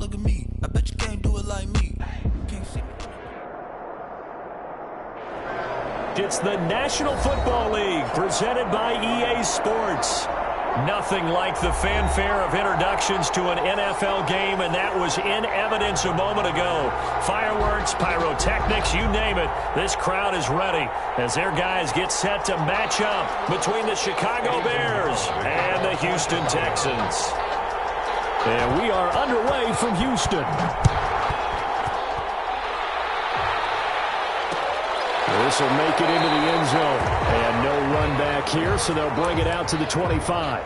look at me. I bet you can't do it like me. Can't see. It's the National Football League presented by EA Sports. Nothing like the fanfare of introductions to an NFL game, and that was in evidence a moment ago. Fireworks, pyrotechnics, you name it. This crowd is ready as their guys get set to match up between the Chicago Bears and the Houston Texans. And we are underway from Houston. This will make it into the end zone. And no run back here, so they'll bring it out to the 25.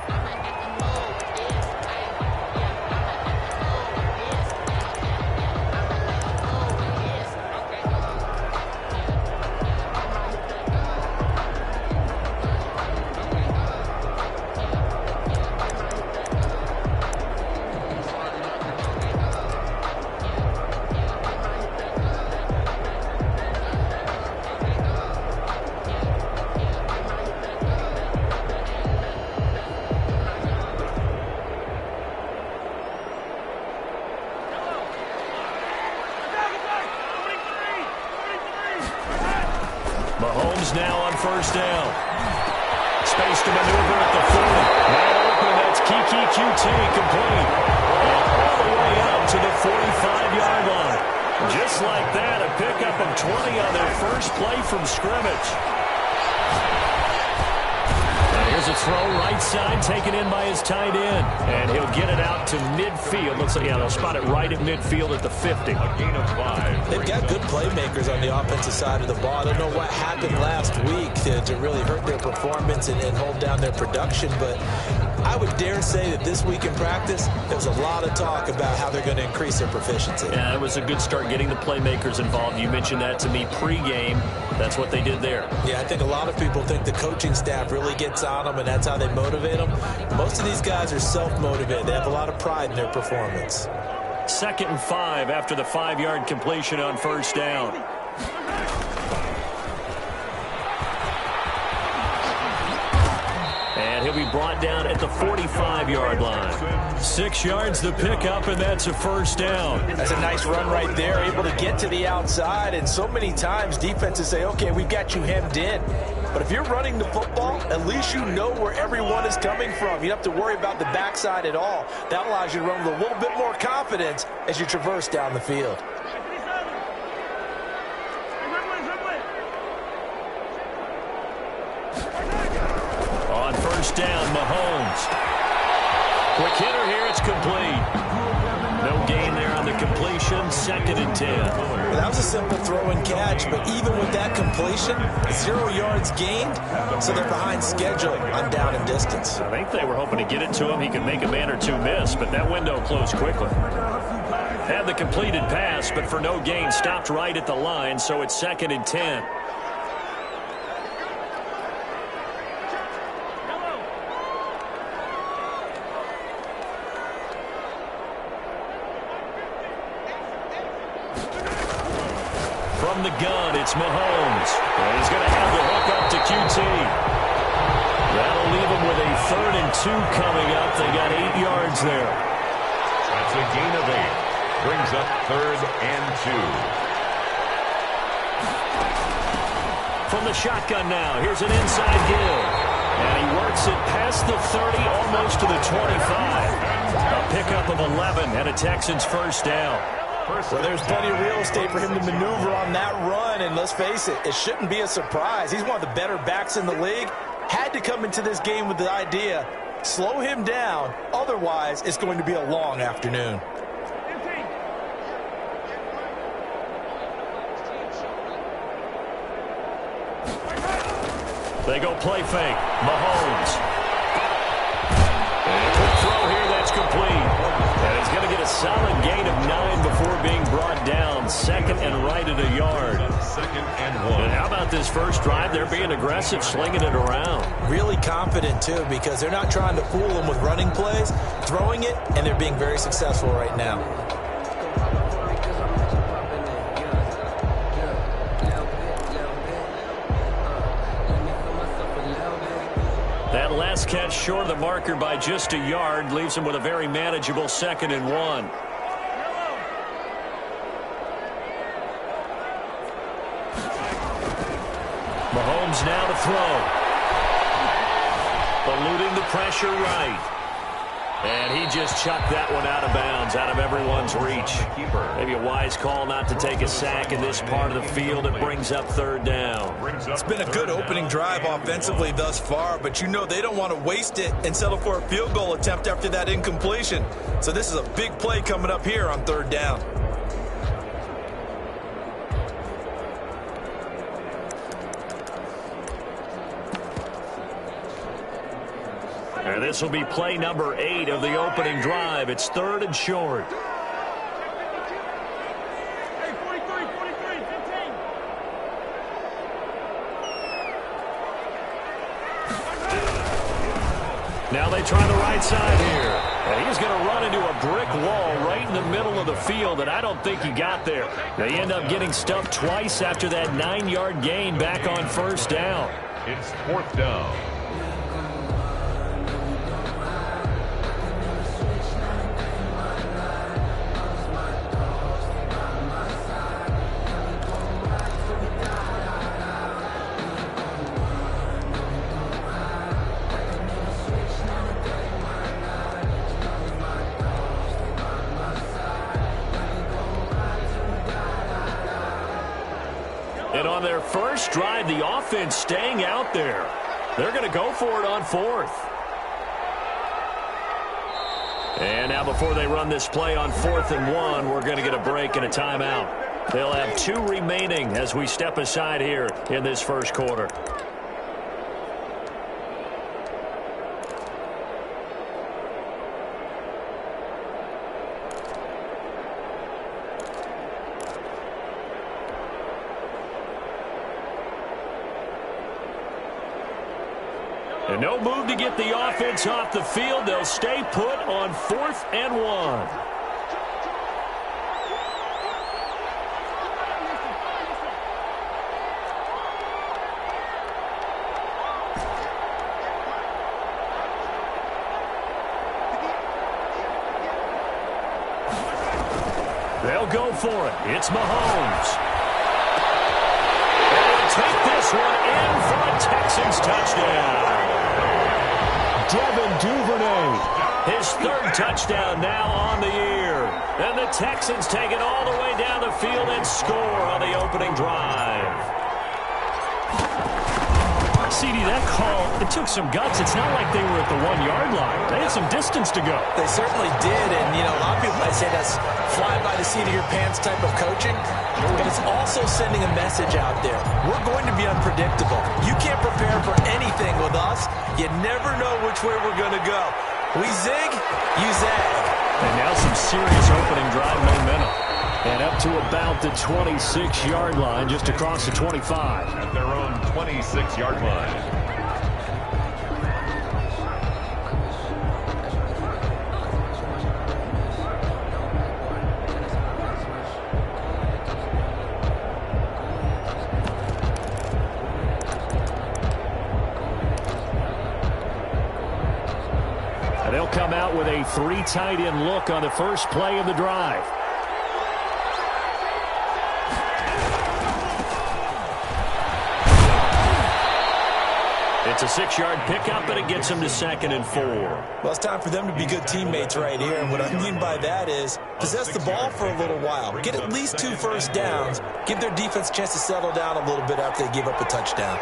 Mahomes now on first down. Space to maneuver at the 40. Man open, that's Kiki QT complete. And all the way up to the 45-yard line. Just like that, a pickup of 20 on their first play from scrimmage. Here's a throw right side, taken in by his tight end. And he'll get it out to midfield. Looks like, yeah, they'll spot it right at midfield at the 50. A gain of 5. They've got good playmakers on the offensive side of the ball. I don't know what happened last week to really hurt their performance and hold down their production, but I would dare say that this week in practice, there was a lot of talk about how they're going to increase their proficiency. Yeah, it was a good start getting the playmakers involved. You mentioned that to me pregame. That's what they did there. Yeah, I think a lot of people think the coaching staff really gets on them, and that's how they motivate them. Most of these guys are self-motivated. They have a lot of pride in their performance. 2nd and 5 after the 5-yard completion on first down. And he'll be brought down at the 45-yard line. 6 yards the pickup, and that's a first down. That's a nice run right there, able to get to the outside. And so many times defenses say, okay, we've got you hemmed in. But if you're running the football, at least you know where everyone is coming from. You don't have to worry about the backside at all. That allows you to run with a little bit more confidence as you traverse down the field. On first down, Mahomes. Quick hitter here, it's complete. No gain there on the completion, 2nd and 10. Well, that was a simple throw and catch, but even with that completion, 0 yards gained, so they're behind schedule on down and distance. I think they were hoping to get it to him. He could make a man or two miss, but that window closed quickly. Had the completed pass, but for no gain, stopped right at the line, so it's 2nd and 10. From the gun, it's Mahomes. And he's going to have the hook up to QT. That'll leave him with a 3rd and 2 coming up. They got 8 yards there. That's a gain of 8. Brings up 3rd and 2. From the shotgun now, here's an inside give. And he works it past the 30, almost to the 25. A pickup of 11 and a Texans first down. Well, there's plenty of real estate for him to maneuver on that run, and let's face it, it shouldn't be a surprise. He's one of the better backs in the league. Had to come into this game with the idea, slow him down, otherwise it's going to be a long afternoon. They go play fake. Mahomes. And a quick throw here, that's complete. And he's going to get a solid gain of 9 before being brought down. 2nd and right at a yard. 2nd and 1. And how about this first drive? They're being aggressive, slinging it around. Really confident, too, because they're not trying to fool them with running plays, throwing it, and they're being very successful right now. That last catch short of the marker by just a yard leaves him with a very manageable 2nd and 1. Mahomes now to throw. Eluding the pressure right. And he just chucked that one out of bounds, out of everyone's reach. Maybe a wise call not to take a sack in this part of the field. It brings up third down. It's been a good opening drive offensively thus far, but you know they don't want to waste it and settle for a field goal attempt after that incompletion. So this is a big play coming up here on third down. And this will be play number 8 of the opening drive. It's 3rd and short. Now they try the right side here. And he's going to run into a brick wall right in the middle of the field, and I don't think he got there. They end up getting stuffed twice after that 9-yard gain back on first down. It's 4th down. And on their first drive, the offense staying out there. They're going to go for it on 4th. And now before they run this play on 4th and 1, we're going to get a break and a timeout. They'll have 2 remaining as we step aside here in this first quarter. And no move to get the offense off the field. They'll stay put on 4th and 1. They'll go for it. It's Mahomes. And he'll take this one in for a Texans touchdown. Devin Duvernay, his 3rd touchdown now on the year. And the Texans take it all the way down the field and score on the opening drive. CD, that call, it took some guts. It's not like they were at the 1-yard line. They had some distance to go. They certainly did, and, you know, a lot of people might say that's fly by the seat of your pants type of coaching, but it's also sending a message out there. We're going to be unpredictable. You can't prepare for anything with us. You never know which way we're going to go. We zig, you zag. And now some serious opening drive momentum. And up to about the 26-yard line, just across the 25. At their own 26-yard line. And they'll come out with a 3 tight end look on the first play of the drive. It's a 6-yard pickup, and it gets them to 2nd and 4. Well, it's time for them to be good teammates right here, and what I mean by that is possess the ball for a little while, get at least 2 first downs, give their defense a chance to settle down a little bit after they give up a touchdown.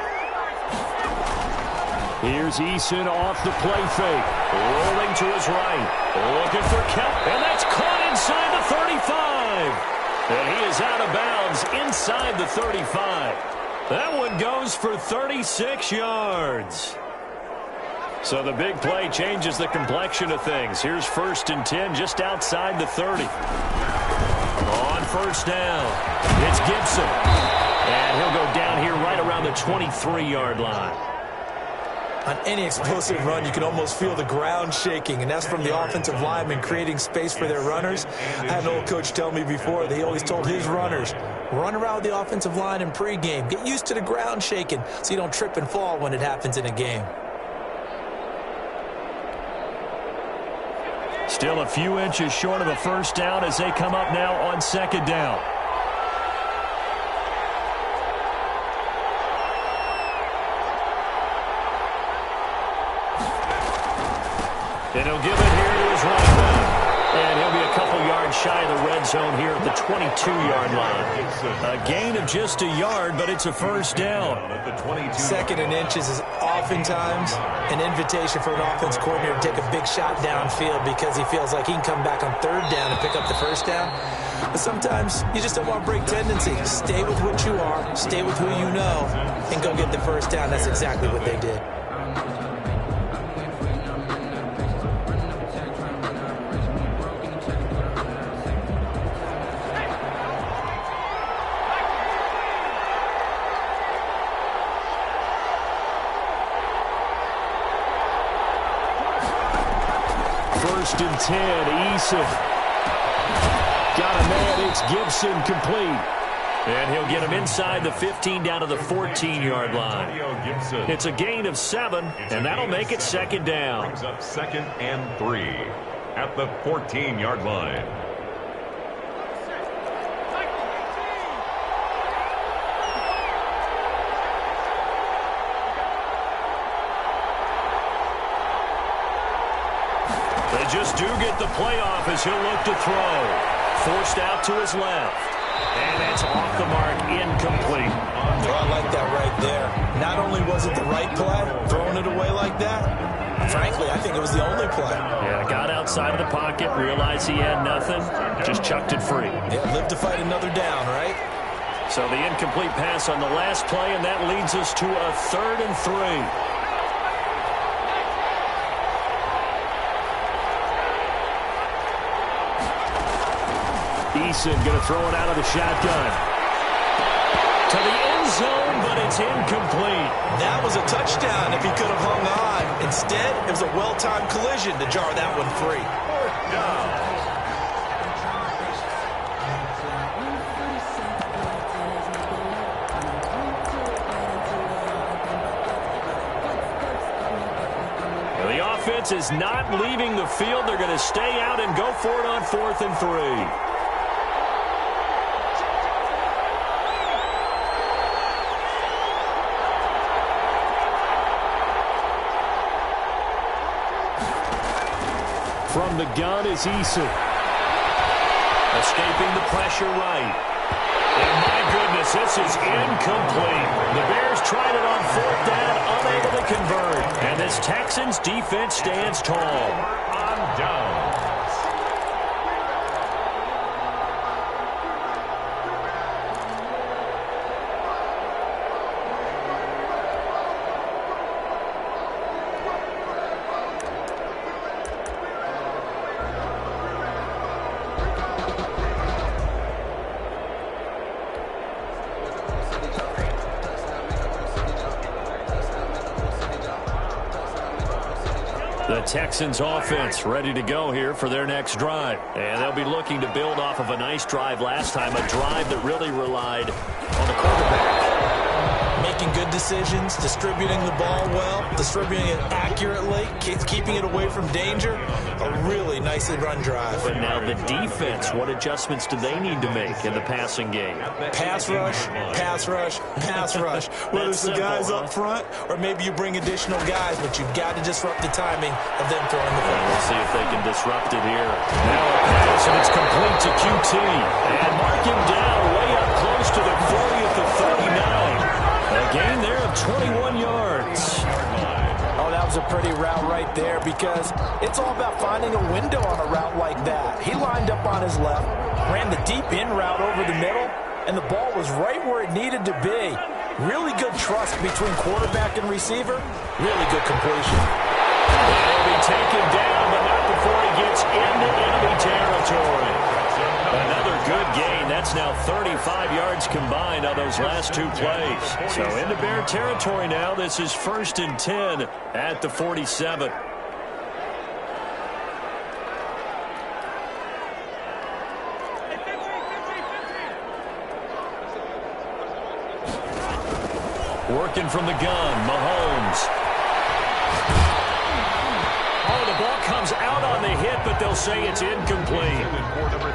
Here's Eason off the play fake, rolling to his right, looking for Kelp, and that's caught inside the 35. And he is out of bounds inside the 35. That one goes for 36 yards. So the big play changes the complexion of things. Here's 1st and 10 just outside the 30. On first down, it's Gibson. And he'll go down here right around the 23-yard line. On any explosive run, you can almost feel the ground shaking, and that's from the offensive linemen creating space for their runners. I had an old coach tell me before that he always told his runners, run around the offensive line in pregame. Get used to the ground shaking so you don't trip and fall when it happens in a game. Still a few inches short of a first down as they come up now on 2nd down. And he'll give it here to his running back. And he'll be a couple yards shy of the red zone here at the 22-yard line. A gain of just a yard, but it's a first down. Second and inches is oftentimes an invitation for an offense coordinator to take a big shot downfield because he feels like he can come back on third down and pick up the first down. But sometimes you just don't want to break tendency. Stay with what you are, stay with who you know, and go get the first down. That's exactly what they did. First and 10, Eason. Got a man, it's Gibson, complete. And he'll get him inside the 15 down to the 14-yard line. It's a gain of 7, and that'll make it second down. Brings up 2nd and 3 at the 14-yard line. They just do get the playoff as he'll look to throw. Forced out to his left. And it's off the mark, incomplete. Oh, I like that right there. Not only was it the right play, throwing it away like that, frankly, I think it was the only play. Yeah, got outside of the pocket, realized he had nothing, just chucked it free. Yeah, live to fight another down, right? So the incomplete pass on the last play, and that leads us to a 3rd and 3. Eason going to throw it out of the shotgun. To the end zone, but it's incomplete. That was a touchdown if he could have hung on. Instead, it was a well-timed collision to jar that one free. The offense is not leaving the field. They're going to stay out and go for it on 4th and 3. From the gun is Eason. Escaping the pressure right. And my goodness, this is incomplete. The Bears tried it on 4th down, unable to convert. And this Texans defense stands tall. On down. The Texans offense ready to go here for their next drive. And they'll be looking to build off of a nice drive last time, a drive that really relied on the quarterback. Making good decisions, distributing the ball well, distributing it accurately, keeping it away from danger. A really nicely run drive. But now the defense, what adjustments do they need to make in the passing game? Pass rush, pass rush, pass rush. Whether it's the guys up front or maybe you bring additional guys, but you've got to disrupt the timing of them throwing the ball. We'll see if they can disrupt it here. Now a pass, and it's complete to QT. And mark him down way up close to the 40th of 39. A gain there of 21 yards. Oh, that was a pretty route right there because it's all about finding a window on a route like that. He lined up on his left, ran the deep in route over the middle, and the ball was right where it needed to be. Really good trust between quarterback and receiver. Really good completion. He'll be taken down, but not before he gets into enemy territory. Another good gain. That's now 35 yards combined on those last 2 plays. So into Bear territory now. This is 1st and 10 at the 47. Working from the gun, Mahomes. Oh, the ball comes out on the hit, but they'll say it's incomplete.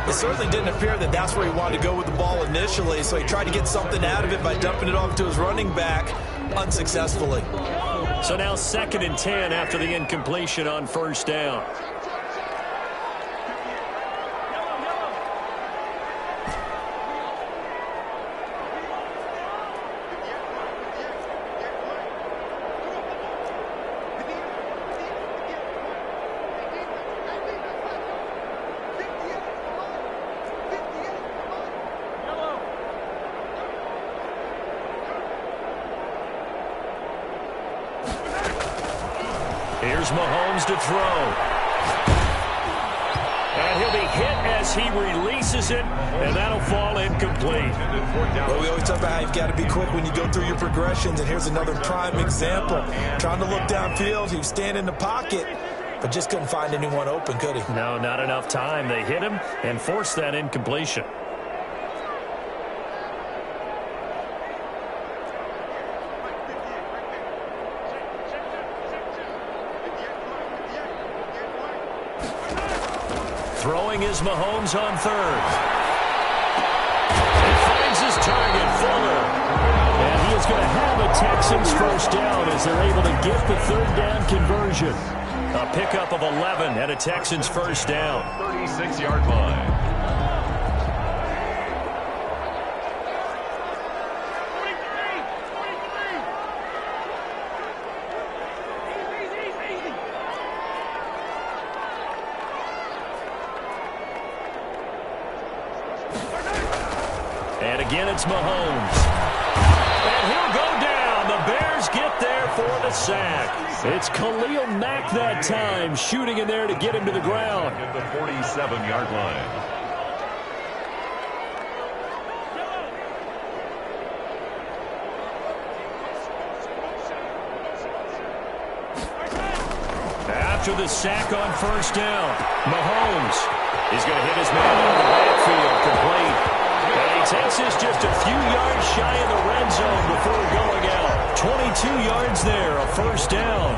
It certainly didn't appear that that's where he wanted to go with the ball initially, so he tried to get something out of it by dumping it off to his running back unsuccessfully. So now 2nd and 10 after the incompletion on first down. Here's Mahomes to throw. And he'll be hit as he releases it, and that'll fall incomplete. Well, we always talk about how you've got to be quick when you go through your progressions, and here's another prime example. Trying to look downfield, he was standing in the pocket, but just couldn't find anyone open, could he? No, not enough time. They hit him and forced that incompletion. Throwing is Mahomes on 3rd. He finds his target, Fuller. And he is going to have a Texans first down as they're able to get the 3rd down conversion. A pickup of 11 and a Texans first down. 36-yard line. And again, it's Mahomes. And he'll go down. The Bears get there for the sack. It's Khalil Mack that time, shooting in there to get him to the ground. At the 47-yard line. After the sack on first down, Mahomes is going to hit his man out of the backfield, complete. And he takes this just a few yards shy of the red zone before going out. 22 yards there, a first down.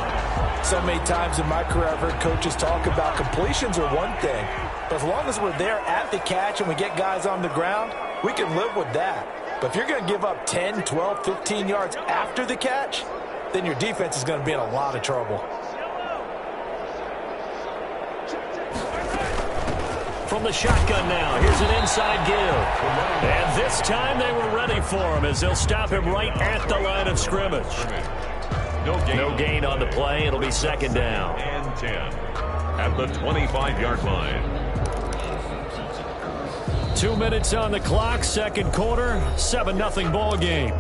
So many times in my career I've heard coaches talk about completions are one thing, but as long as we're there at the catch and we get guys on the ground, we can live with that. But if you're going to give up 10, 12, 15 yards after the catch, then your defense is going to be in a lot of trouble. From the shotgun now, here's an inside give. And this time they were ready for him as they'll stop him right at the line of scrimmage. No gain on the play. It'll be 2nd down. And 10 at the 25-yard line. 2 minutes on the clock, 2nd quarter, 7-0 ball game.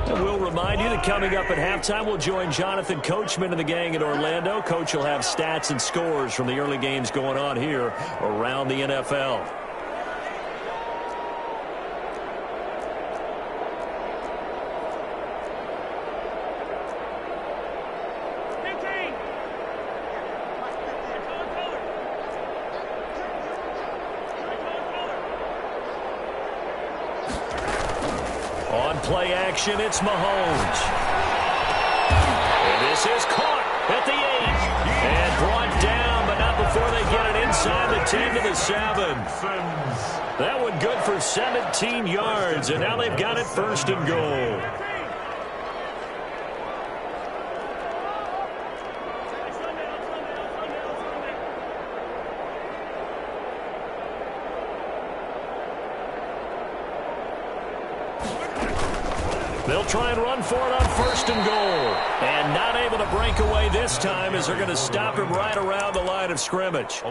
And we'll remind you that coming up at halftime, we'll join Jonathan Coachman and the gang in Orlando. Coach will have stats and scores from the early games going on here around the NFL. Play action, it's Mahomes. And this is caught at the 8. And brought down, but not before they get it inside the 10 to the 7. That one good for 17 yards, and now they've got it 1st and goal. They'll try and run for it on 1st and goal. And not able to break away this time as they're going to stop him right around the line of scrimmage.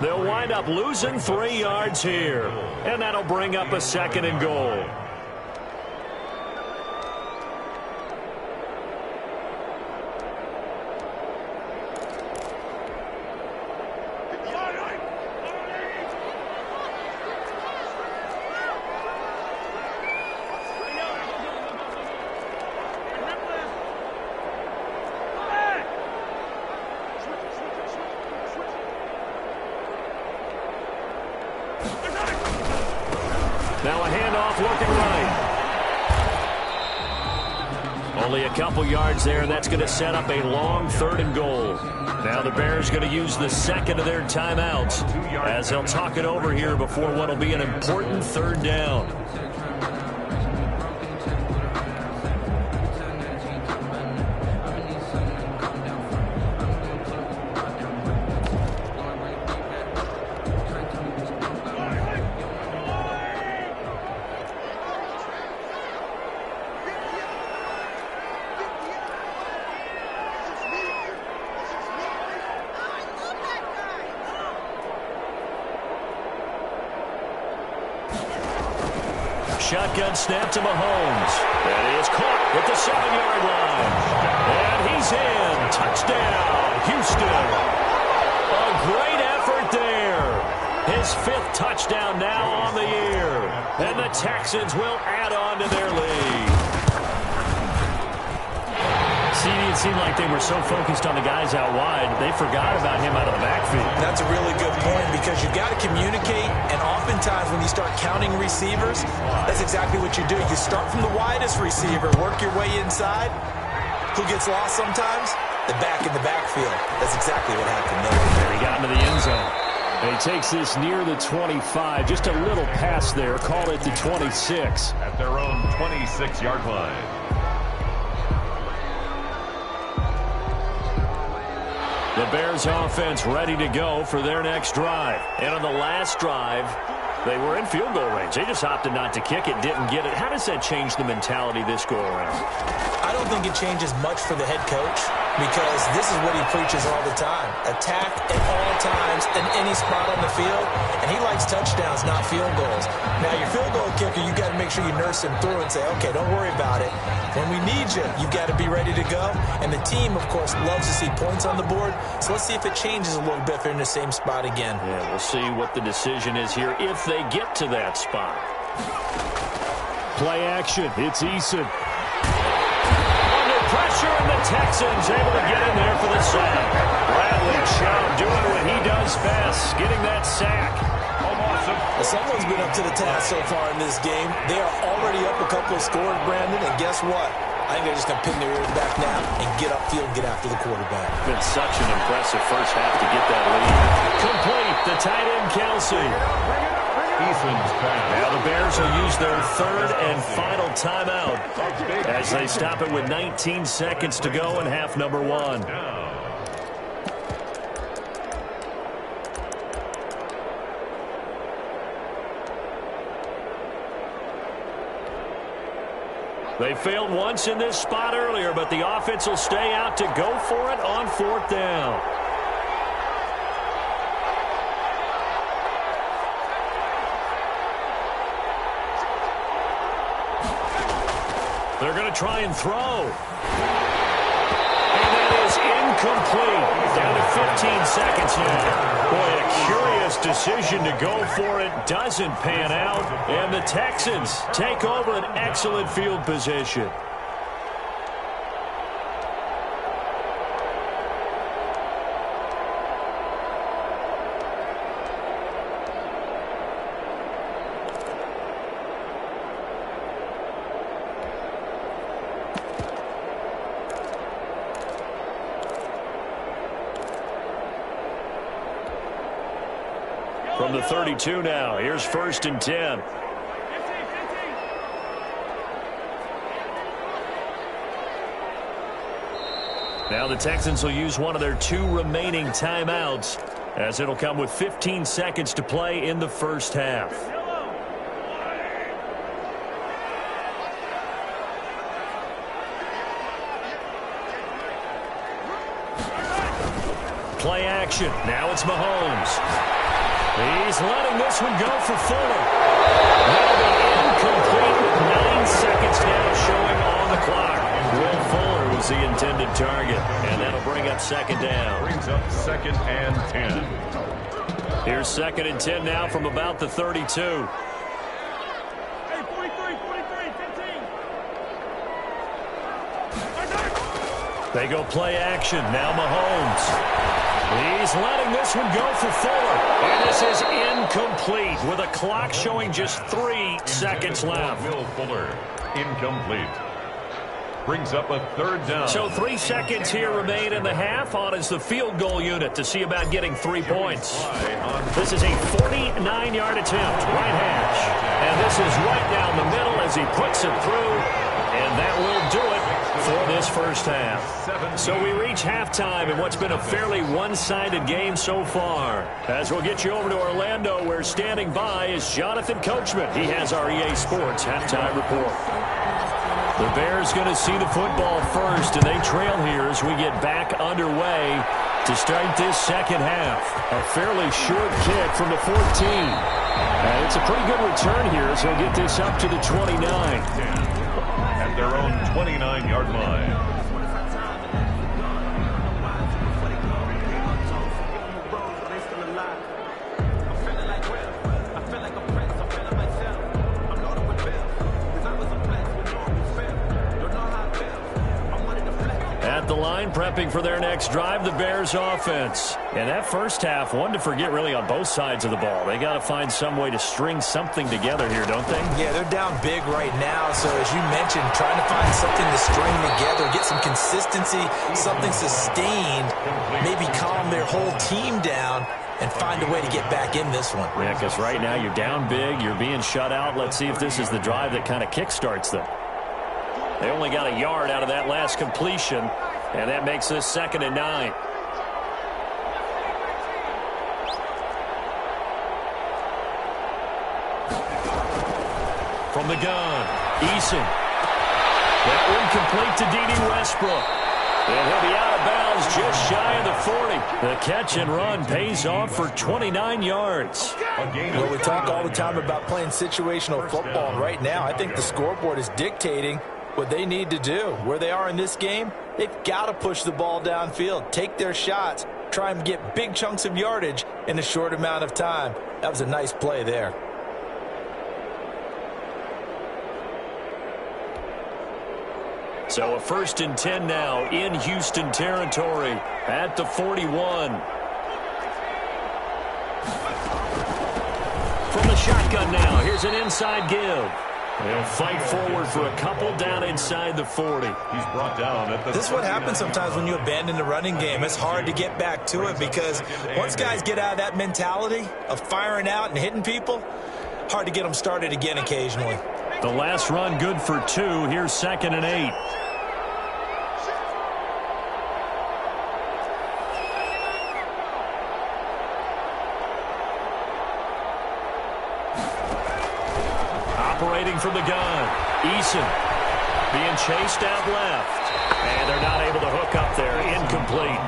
They'll wind up losing 3 yards here. And that'll bring up a 2nd and goal. Now a handoff looking right. Only a couple yards there, and that's going to set up a long 3rd and goal. Now the Bears going to use the 2nd of their timeouts as they'll talk it over here before what will be an important 3rd down. shotgun snap to Mahomes. And he is caught at the 7-yard line. And he's in. Touchdown, Houston. A great effort there. His 5th touchdown now on the year. And the Texans will add on to their lead. See, it seemed like they were so focused on the guys out wide, they forgot about him out of the backfield. That's a really good point because you've got to communicate, and oftentimes when you start counting receivers, that's exactly what you do. You start from the widest receiver, work your way inside. Who gets lost sometimes? The back in the backfield. That's exactly what happened there. And he got into the end zone. And he takes this near the 25. Just a little pass there. Call it the 26. At their own 26-yard line. The Bears offense ready to go for their next drive. And on the last drive, they were in field goal range. They just opted not to kick it, didn't get it. How does that change the mentality this go around? I don't think it changes much for the head coach because this is what he preaches all the time. Attack at all times in any spot on the field. And he likes touchdowns, not field goals. Now, your field goal kicker, you got to make sure you nurse him through and say, okay, don't worry about it. When we need you, you got to be ready to go. And the team, of course, loves to see points on the board. So let's see if it changes a little bit if they're in the same spot again. Yeah, we'll see what the decision is here if they get to that spot. Play action. It's Eason. Under pressure, and the Texans able to get in there for the sack. Bradley Chubb doing what he does best, getting that sack. Well, someone's been up to the task so far in this game. They are already up a couple of scores, Brandon, and guess what? I think they're just going to pin their ears back now and get upfield and get after the quarterback. Been such an impressive first half to get that lead. Complete, the tight end, Kelsey. Now the Bears will use their 3rd and final timeout as they stop it with 19 seconds to go in half number 1. They failed once in this spot earlier, but the offense will stay out to go for it on 4th down. They're going to try and throw. And that is incomplete. Down to 15 seconds now. Boy, a curious decision to go for it. Doesn't pan out. And the Texans take over an excellent field position. From the 32 now, here's 1st and 10. Now the Texans will use one of their 2 remaining timeouts as it'll come with 15 seconds to play in the first half. Play action. Now it's Mahomes. He's letting this one go for Fuller. That'll be incomplete with 9 seconds now showing on the clock. Will Fuller was the intended target, and that'll bring up 2nd down. Brings up 2nd and 10. Here's 2nd and 10 now from about the 32. Hey, 43, 15. They go play action. Now Mahomes. He's letting this one go for Fuller. And this is incomplete with a clock showing just 3 seconds left. Will Fuller, incomplete. Brings up a 3rd down. So 3 seconds here remain in the half. On is the field goal unit to see about getting 3 points. This is a 49-yard attempt, right hash. And this is right down the middle as he puts it through. And that will do it for this first half. So we reach halftime in what's been a fairly one-sided game so far. As we'll get you over to Orlando, where standing by is Jonathan Coachman. He has our EA Sports halftime report. The Bears going to see the football first, and they trail here as we get back underway. to start this second half. A fairly short kick from the 14. And it's a pretty good return here, so he'll get this up to the 29. At their own 29-yard line. The line prepping for their next drive, the Bears offense. And that first half, one to forget really on both sides of the ball. They got to find some way to string something together here, don't they? Yeah, they're down big right now. So as you mentioned, trying to find something to string together, get some consistency, something sustained, maybe calm their whole team down and find a way to get back in this one. Yeah, because right now you're down big, you're being shut out. Let's see if this is the drive that kind of kickstarts them. They only got a yard out of that last completion. And that makes this 2nd and 9. From the gun, Eason. That one complete to D.D. Westbrook. And he'll be out of bounds just shy of the 40. The catch and run pays off for 29 yards. Well, we talk all the time about playing situational football, and right now I think the scoreboard is dictating what they need to do. Where they are in this game, they've got to push the ball downfield, take their shots, try and get big chunks of yardage in a short amount of time. That was a nice play there. So a 1st and 10 now in Houston territory at the 41. From the shotgun now, here's an inside give. They'll fight forward for a couple down inside the 40. He's brought down at the. This is what happens sometimes when you abandon the running game. It's hard to get back to it because once guys get out of that mentality of firing out and hitting people, hard to get them started again occasionally. The last run good for 2. Here's 2nd and 8. Operating from the gun, Eason being chased out left. And they're not able to hook up there. Incomplete.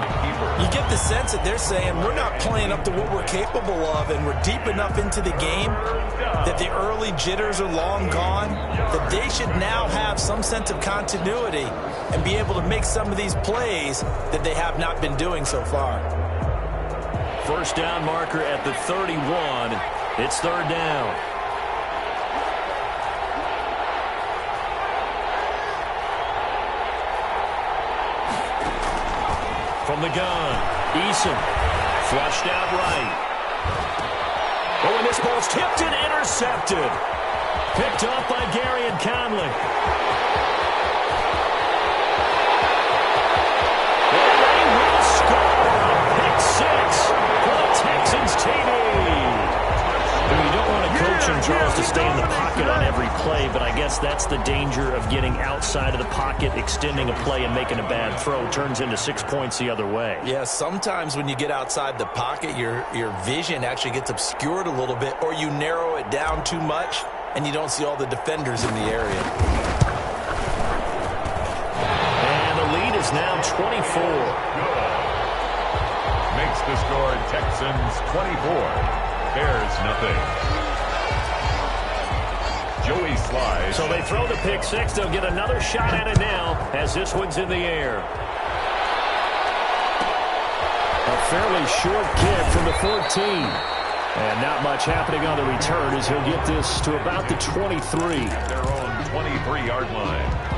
You get the sense that they're saying we're not playing up to what we're capable of, and we're deep enough into the game that the early jitters are long gone, that they should now have some sense of continuity and be able to make some of these plays that they have not been doing so far. First down marker at the 31. It's 3rd down. From the gun, Eason, flushed out right. Oh, and this ball's tipped and intercepted. Picked off by Gary and Conley. And they will score. Pick 6 for the Texans TV. You don't want to coach him, Charles, to stay in the pocket on every play, but I guess that's the danger of getting outside of the pocket, extending a play and making a bad throw. Turns into 6 points the other way. Yeah, sometimes when you get outside the pocket, your vision actually gets obscured a little bit, or you narrow it down too much, and you don't see all the defenders in the area. And the lead is now 24. Makes the score Texans 24. Bears nothing. Joey slides. So they throw the pick 6. They'll get another shot at it now as this one's in the air. A fairly short kick from the 14. And not much happening on the return as he'll get this to about the 23. At their own 23-yard line.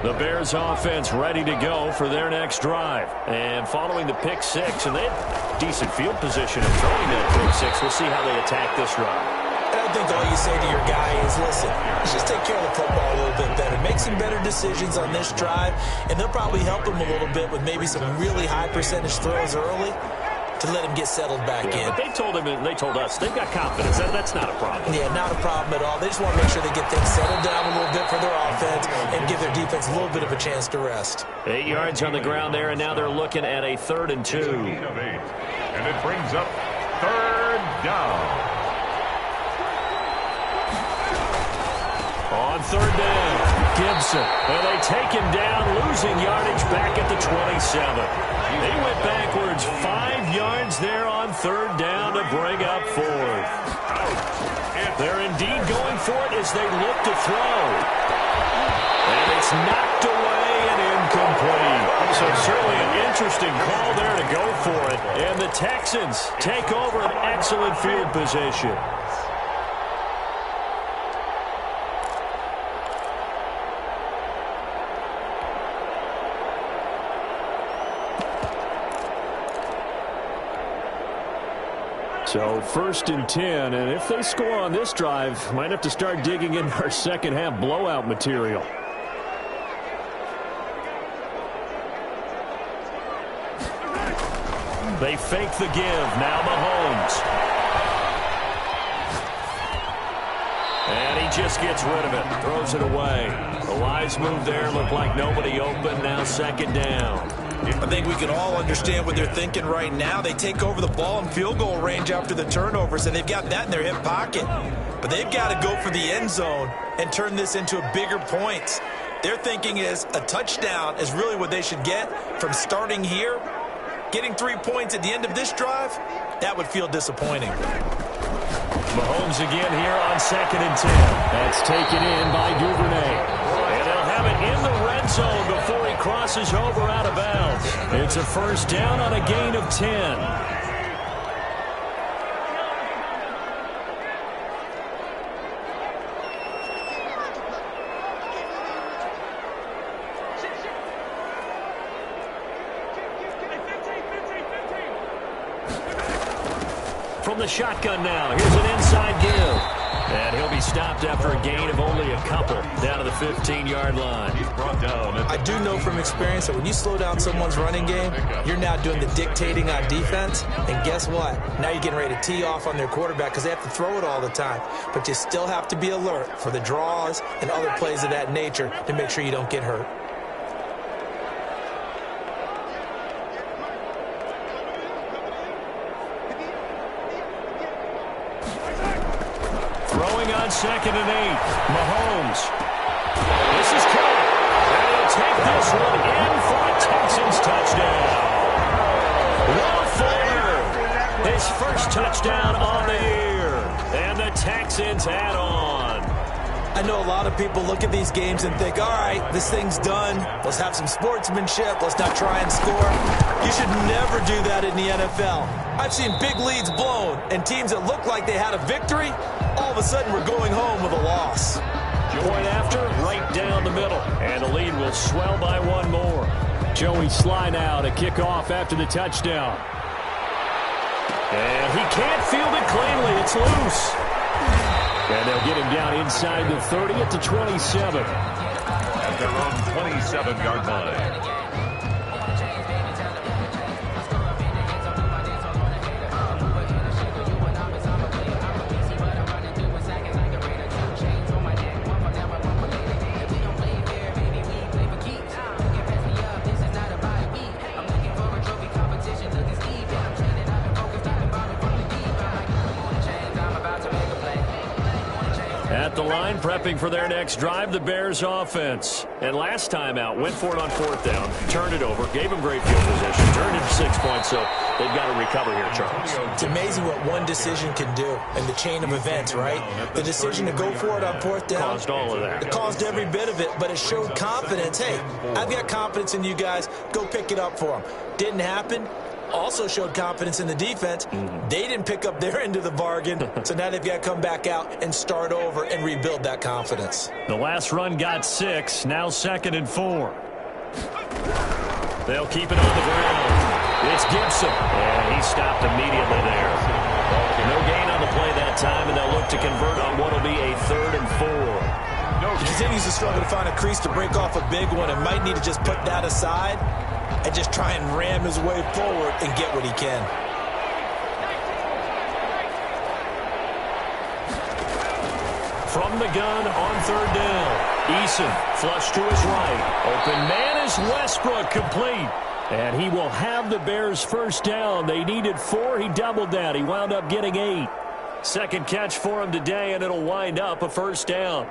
The Bears offense ready to go for their next drive. And following the pick 6, and they have decent field position of throwing that pick 6. We'll see how they attack this drive. I think all you say to your guy is, listen, let's just take care of the football a little bit better. Make some better decisions on this drive, and they'll probably help him a little bit with maybe some really high percentage throws early to let him get settled back in. But they told him, and they told us, they've got confidence. That's not a problem. Yeah, not a problem at all. They just want to make sure they get things settled down a little bit for their offense and give their defense a little bit of a chance to rest. 8 yards on the ground there, and now they're looking at a 3rd and 2. And it brings up 3rd down. On third down, Gibson. And they take him down, losing yardage back at the 27. They went backwards 5 yards there on third down to bring up fourth. They're indeed going for it as they look to throw. And it's knocked away and incomplete. So certainly an interesting call there to go for it. And the Texans take over an excellent field position. So 1st and 10, and if they score on this drive, might have to start digging in our second half blowout material. They fake the give. Now Mahomes. And he just gets rid of it. Throws it away. A wise move there. Looked like nobody open. Now 2nd down. I think we can all understand what they're thinking right now. They take over the ball in field goal range after the turnovers, and they've got that in their hip pocket. But they've got to go for the end zone and turn this into a bigger points. Their thinking is a touchdown is really what they should get from starting here. Getting 3 points at the end of this drive, that would feel disappointing. Mahomes again here on 2nd and 10. That's taken in by Duvernay. And they'll have it in the red zone before he crosses over out of bounds. It's a 1st down on a gain of 10. From the shotgun now, here's an inside give. And he'll be stopped after a gain of only a couple down to the 15-yard line. I do know from experience that when you slow down someone's running game, you're now doing the dictating on defense. And guess what? Now you're getting ready to tee off on their quarterback because they have to throw it all the time. But you still have to be alert for the draws and other plays of that nature to make sure you don't get hurt. Throwing on 2nd and 8. Mahomes. This is caught. And he'll take this one in for a Texans touchdown. Will Fuller, his first touchdown on the year. And the Texans add on. I know a lot of people look at these games and think, all right, this thing's done. Let's have some sportsmanship. Let's not try and score. You should never do that in the NFL. I've seen big leads blown and teams that look like they had a victory, all of a sudden we're going home with a loss. Point after, right down the middle. And the lead will swell by one more. Joey Sly now to kick off after the touchdown. And he can't field it cleanly. It's loose. And they'll get him down inside the 30 at the 27. At their own 27-yard line. At the line, prepping for their next drive, the Bears offense. And last time out, went for it on 4th down, turned it over, gave them great field position, turned it to 6 points, so they've got to recover here, Charles. It's amazing what one decision can do in the chain of events, right? The decision to go for it on 4th down. Caused all of that. It caused every bit of it, but it showed confidence. Hey, I've got confidence in you guys. Go pick it up for them. Didn't happen. Also showed confidence in the defense. They didn't pick up their end of the bargain, so now they've got to come back out and start over and rebuild that confidence. The last run got 6, now 2nd and 4. They'll keep it on the ground. It's Gibson, and he stopped immediately there. No gain on the play that time, and they'll look to convert on what will be a 3rd and 4. He continues to struggle to find a crease to break off a big one and might need to just put that aside and just try and ram his way forward and get what he can. From the gun on 3rd down. Eason flush to his right. Open man is Westbrook, complete. And he will have the Bears' 1st down. They needed 4. He doubled that. He wound up getting 8. Second catch for him today, and it'll wind up a 1st down.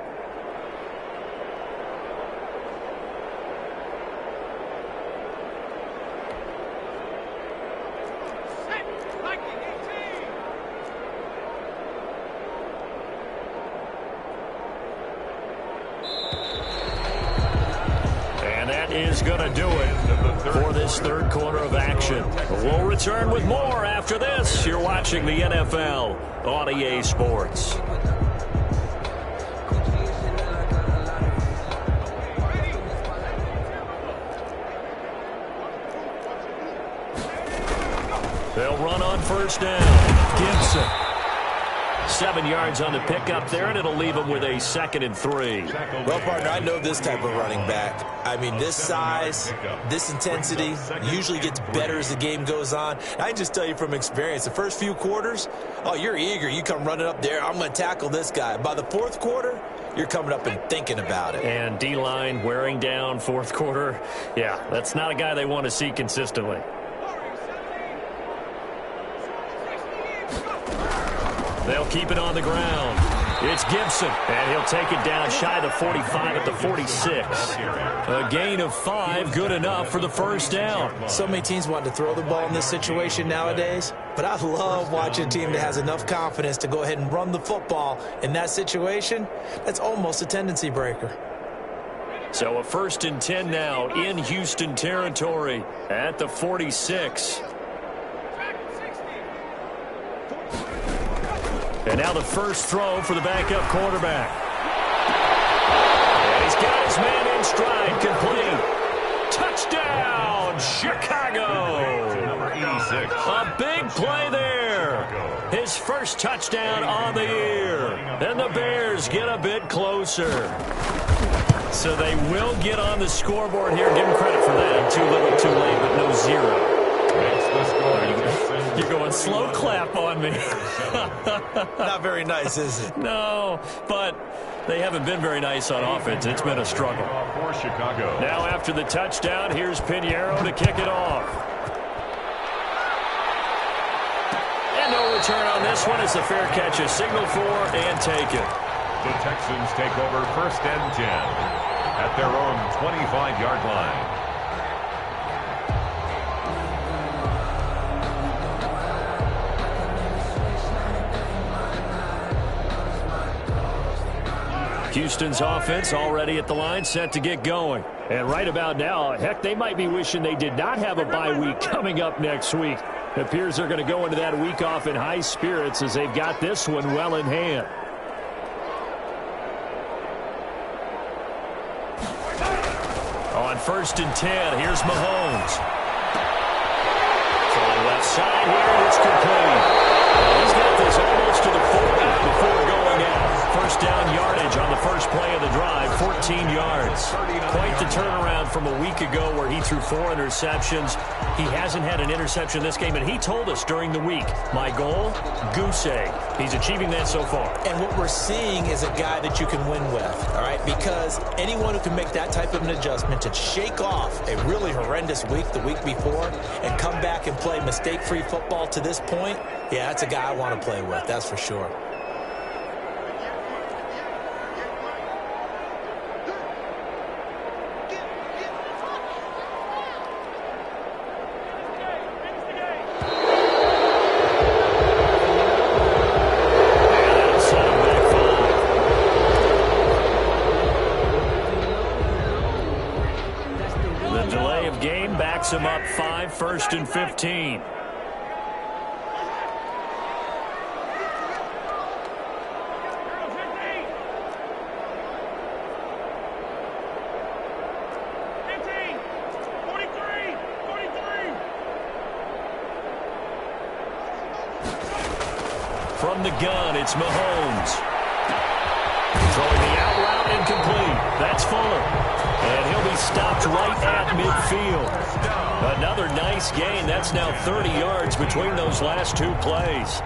that is going to do it for this third quarter of action. We'll return with more after this. You're watching the NFL on EA Sports. They'll run on first down. Gibson. 7 yards on the pickup there, and it'll leave him with a 2nd and 3. Well, partner, I know this type of running back. I mean, this size, this intensity usually gets better as the game goes on. I can just tell you from experience, the first few quarters, oh, you're eager. You come running up there, I'm going to tackle this guy. By the fourth quarter, you're coming up and thinking about it. And D-line wearing down fourth quarter. Yeah, that's not a guy they want to see consistently. They'll keep it on the ground. It's Gibson, and he'll take it down shy of the 45 at the 46. A gain of 5, good enough for the first down. So many teams want to throw the ball in this situation nowadays, but I love watching a team that has enough confidence to go ahead and run the football in that situation. That's almost a tendency breaker. So a 1st and 10 now in Houston territory at the 46. And now the first throw for the backup quarterback. And he's got his man in stride, complete. Touchdown, Chicago. Number 86. A big play there. His first touchdown on the year. And the Bears get a bit closer. So they will get on the scoreboard here. Give them credit for that. Too little, too late, but no 0. You're going slow clap on me. Not very nice, is it? No, but they haven't been very nice on offense. It's been a struggle. For Chicago. Now after the touchdown, here's Pinheiro to kick it off. And no return on this one. It's a fair catch, a signal for and taken. The Texans take over 1st and 10 at their own 25-yard line. Houston's offense already at the line, set to get going. And right about now, heck, they might be wishing they did not have a bye week coming up next week. It appears they're going to go into that week off in high spirits as they've got this one well in hand. On 1st and 10, here's Mahomes. Throwing left side here, and it's complete. He's got this almost to the 40 before going out. First down yardage on the first play of the drive, 14 yards. Quite the turnaround from a week ago where he threw 4 interceptions. He hasn't had an interception this game, and he told us during the week, my goal, goose egg. He's achieving that so far. And what we're seeing is a guy that you can win with, all right? Because anyone who can make that type of an adjustment to shake off a really horrendous week the week before and come back and play mistake-free football to this point, yeah, that's a guy I want to play with, that's for sure. Him up 5, 1st and 15. From the gun, it's Mahomes. Throwing the out route incomplete. That's Fuller. And he'll be stopped right at midfield. Another nice gain. That's now 30 yards between those last 2 plays.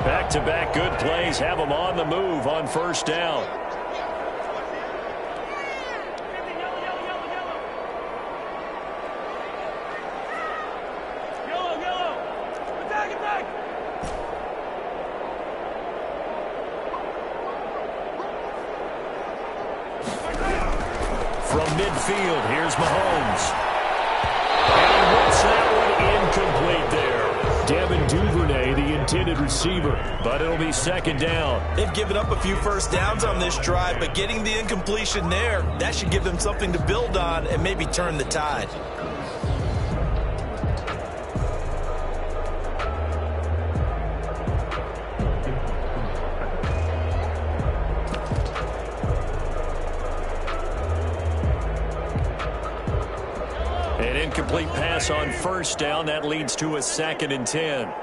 Back-to-back good plays have them on the move on first down. From midfield, here's Mahomes. And he whips that one incomplete there. Devin Duvernay, the intended receiver, but it'll be second down. They've given up a few first downs on this drive, but getting the incompletion there, that should give them something to build on and maybe turn the tide. An incomplete pass on first down. That leads to a 2nd and 10.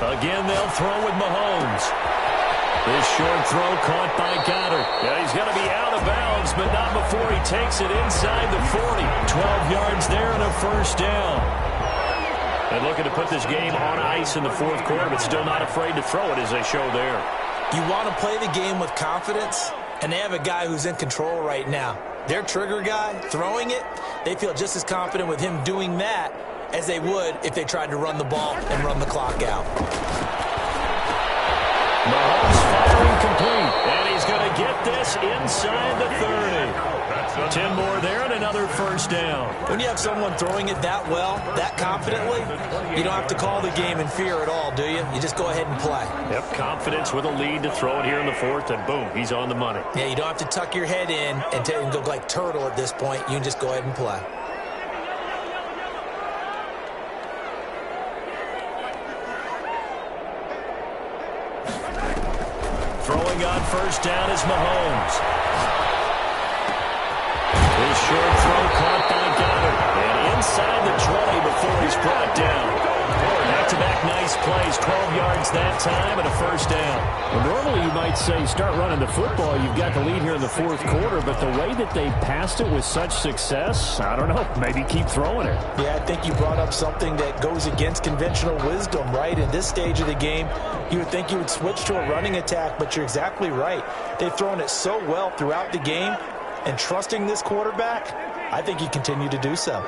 Again, they'll throw with Mahomes. This short throw caught by Goddard. Yeah, he's going to be out of bounds, but not before he takes it inside the 40. 12 yards there and a first down. And looking to put this game on ice in the fourth quarter, but still not afraid to throw it as they show there. You want to play the game with confidence, and they have a guy who's in control right now. Their trigger guy, throwing it, they feel just as confident with him doing that as they would if they tried to run the ball and run the clock out. Mahomes firing complete, and he's going to get this inside the 30. 10 more there and another first down. When you have someone throwing it that well, that confidently, you don't have to call the game in fear at all, do you? You just go ahead and play. Yep, confidence with a lead to throw it here in the fourth, and boom, he's on the money. Yeah, you don't have to tuck your head in and go like turtle at this point. You can just go ahead and play. Throwing on first down is Mahomes. His short throw caught by Goddard. And inside the 20 before he's brought down. Back-to-back nice plays. 12 yards that time and a first down. Well, normally you might say start running the football. You've got the lead here in the fourth quarter. But the way that they passed it with such success, I don't know. Maybe keep throwing it. Yeah, I think you brought up something that goes against conventional wisdom, right? At this stage of the game, you would think you would switch to a running attack, but you're exactly right. They've thrown it so well throughout the game, and trusting this quarterback, I think you continue to do so.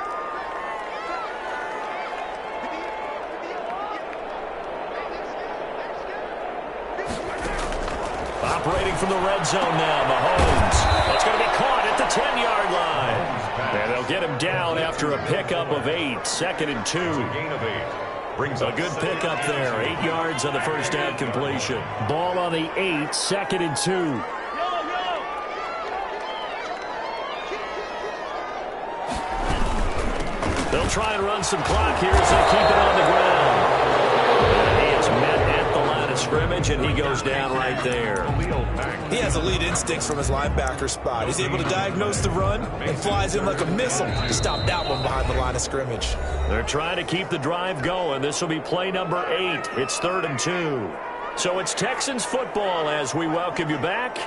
Operating from the red zone now, Mahomes. That's going to be caught at the 10-yard line. And they'll get him down after a pickup of 8, 2nd and 2. A good pickup there. 8 yards on the first down completion. Ball on the 8, 2nd and 2. They'll try and run some clock here as they keep it on the ground. And he is met at the line of scrimmage, and he goes down right there. He has elite instincts from his linebacker spot. He's able to diagnose the run and flies in like a missile to stop that one behind the line of scrimmage. They're trying to keep the drive going. This will be play number 8. It's 3rd and 2. So it's Texans football as we welcome you back.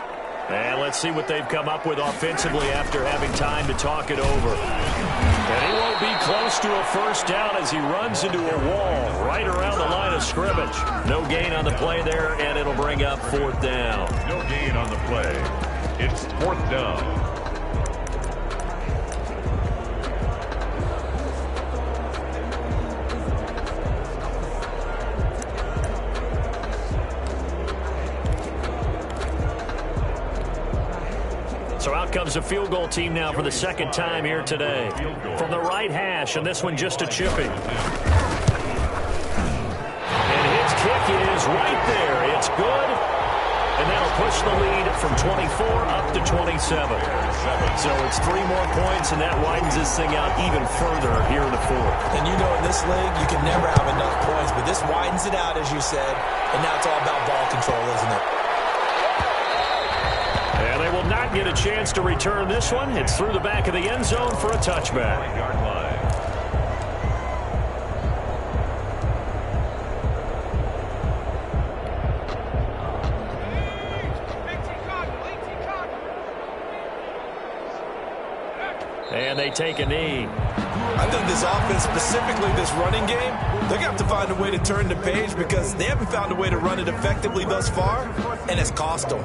And let's see what they've come up with offensively after having time to talk it over. And he won't be close to a first down as he runs into a wall right around the line of scrimmage. No gain on the play there, and it'll bring up 4th down. No gain on the play. It's 4th down. So out comes a field goal team now for the second time here today. From the right hash, and this one just a chipping. And his kick is right there. It's good. And that'll push the lead from 24 up to 27. So it's 3 more points, and that widens this thing out even further here in the fourth. And you know in this league, you can never have enough points, but this widens it out, as you said, and now it's all about ball control, isn't it? And they will not get a chance to return this one. It's through the back of the end zone for a touchback. And they take a knee. I think this offense, specifically this running game, they're going to have to find a way to turn the page because they haven't found a way to run it effectively thus far, and it's cost them.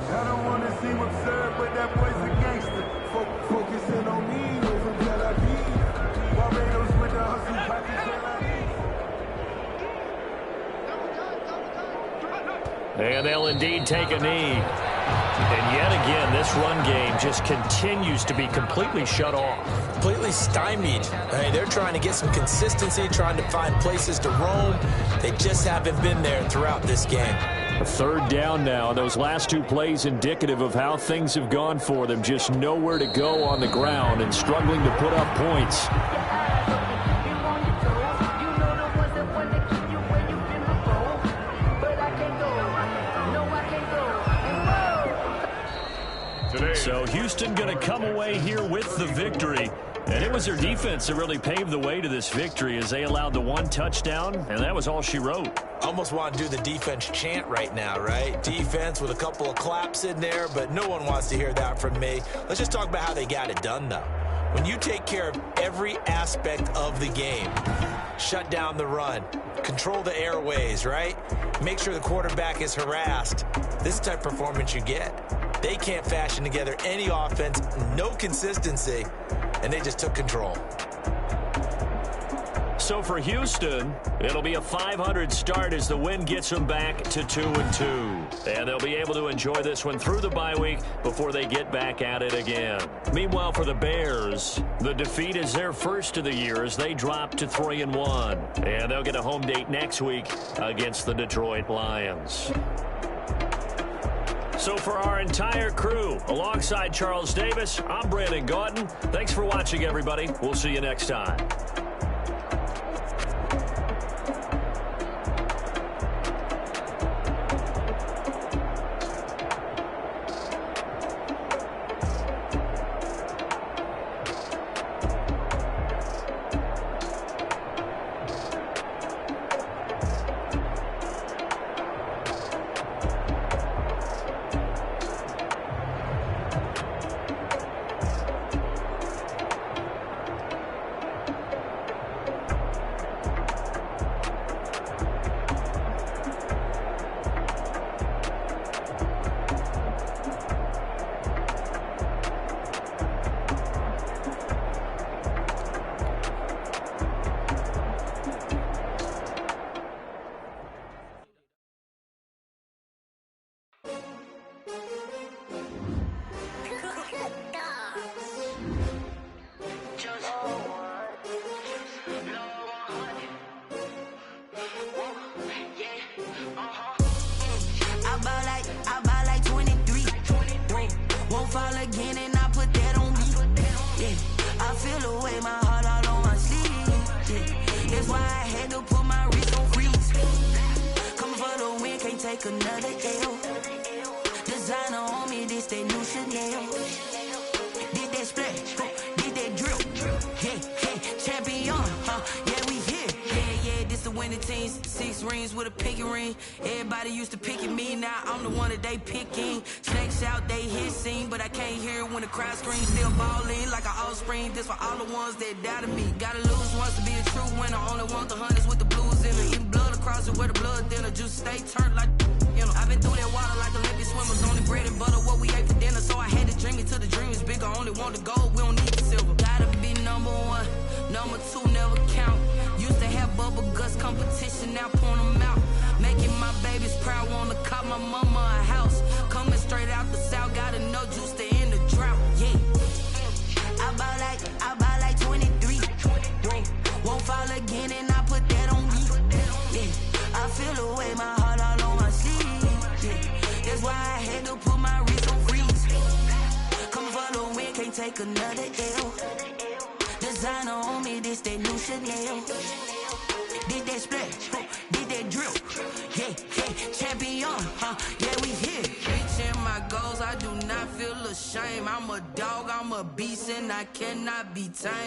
And they'll indeed take a knee. And yet again, this run game just continues to be completely shut off. Completely stymied. I mean, they're trying to get some consistency, trying to find places to roam. They just haven't been there throughout this game. Third down now. Those last two plays indicative of how things have gone for them. Just nowhere to go on the ground and struggling to put up points. So Houston going to come away here with the victory. And it was their defense that really paved the way to this victory as they allowed the one touchdown, and that was all she wrote. Almost want to do the defense chant right now, right? Defense with a couple of claps in there, but no one wants to hear that from me. Let's just talk about how they got it done, though. When you take care of every aspect of the game, shut down the run, control the airways, right? Make sure the quarterback is harassed. This is the type of performance you get. They can't fashion together any offense, no consistency, and they just took control. So for Houston, it'll be a .500 start as the win gets them back to 2-2. And they'll be able to enjoy this one through the bye week before they get back at it again. Meanwhile, for the Bears, the defeat is their first of the year as they drop to 3-1. And they'll get a home date next week against the Detroit Lions. So for our entire crew, alongside Charles Davis, I'm Brandon Gauton. Thanks for watching, everybody. We'll see you next time.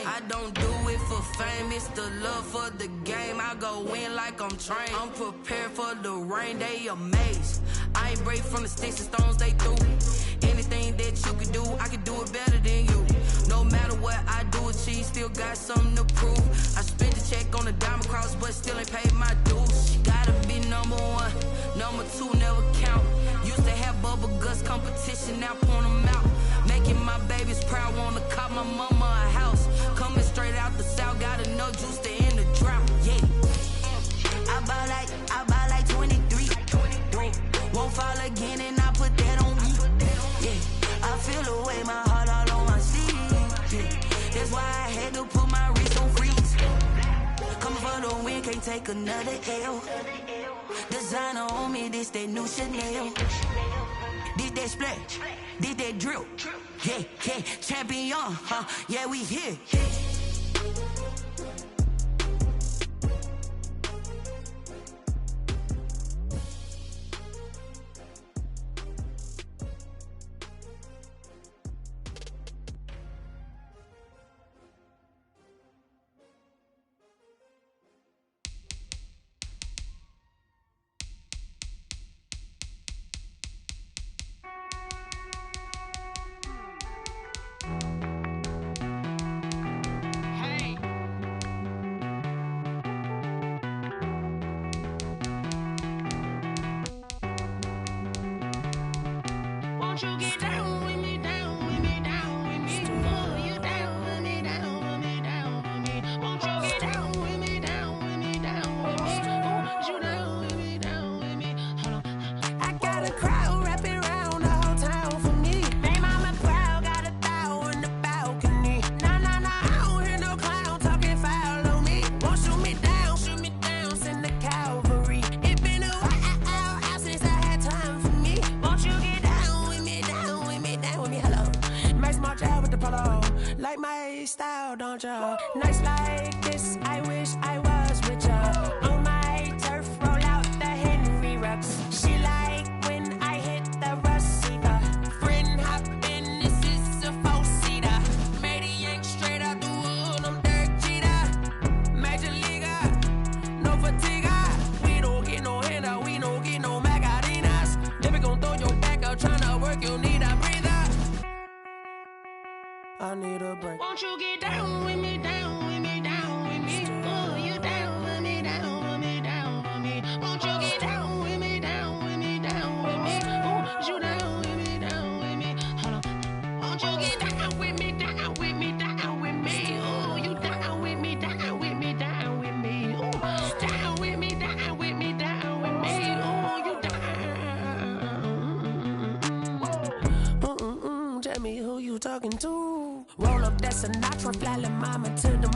I don't do it for fame, it's the love for the game. I go in like I'm trained. I'm prepared for the rain, they amazed. I ain't break from the sticks and stones they threw. Anything that you can do, I can do it better than you. No matter what I do achieve, still got something to prove. I spent the check on the diamond cross, but still ain't paid my dues. Gotta be number one, number two never count. Used to have bubble guts competition, now point them out. Making my babies proud, wanna cop my mama a house. Coming straight out the south, got enough juice to end the drought. Yeah, I buy like 23. Won't fall again, and I put that on me. can't take another L. Designer on me, this that new Chanel. This that splash, this that drill. Yeah, yeah, champion, huh? Yeah, we here. Like my style, don't ya? Nights like this, I wish I was with ya. On my turf, roll out the Henry Rux. She like when I hit the receiver. Friend hop in, this is a four-seater. Made a yank straight out the wood, I'm Dirk Jeter. Major leaguer, no fatigue. We don't get no handout, we don't get no Macarinas. Never gon' throw your back out, tryna work, you need a breather. I need a break. Won't you get down with me, down with me, down with me? Oh, you down with me, down with me, down with me. Won't you get down with me, down with me, down with me? Oh, you down with me, down with me. Hold on. Won't you get down with me, down with me, down with me? Oh, you down with me, down with me, down with me. Oh, down with me, down with me, down with me. Oh, you down. Tell me who you talking to. Roll up that Sinatra, fly la mama to the